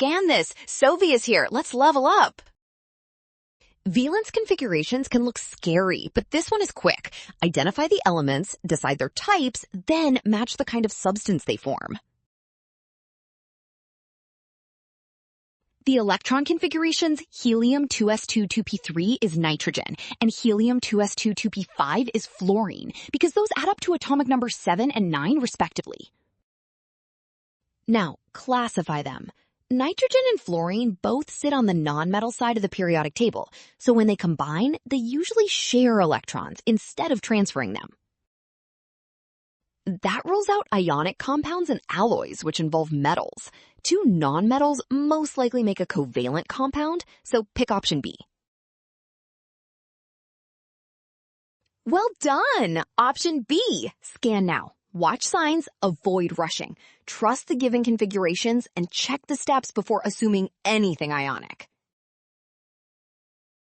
scan this. Sovi is here. Let's level up. Valence configurations can look scary, but this one is quick. Identify the elements, decide their types, then match the kind of substance they form. The electron configurations, helium-2s2 2p3 is nitrogen, and helium-2s2 2p5 is fluorine, because those add up to atomic number 7 and 9 respectively. Now, classify them. Nitrogen and fluorine both sit on the nonmetal side of the periodic table, so when they combine, they usually share electrons instead of transferring them. That rules out ionic compounds and alloys, which involve metals. Two nonmetals most likely make a covalent compound, so pick option B. Well done! Option B. Scan now. Watch signs, avoid rushing. Trust the given configurations and check the steps before assuming anything ionic.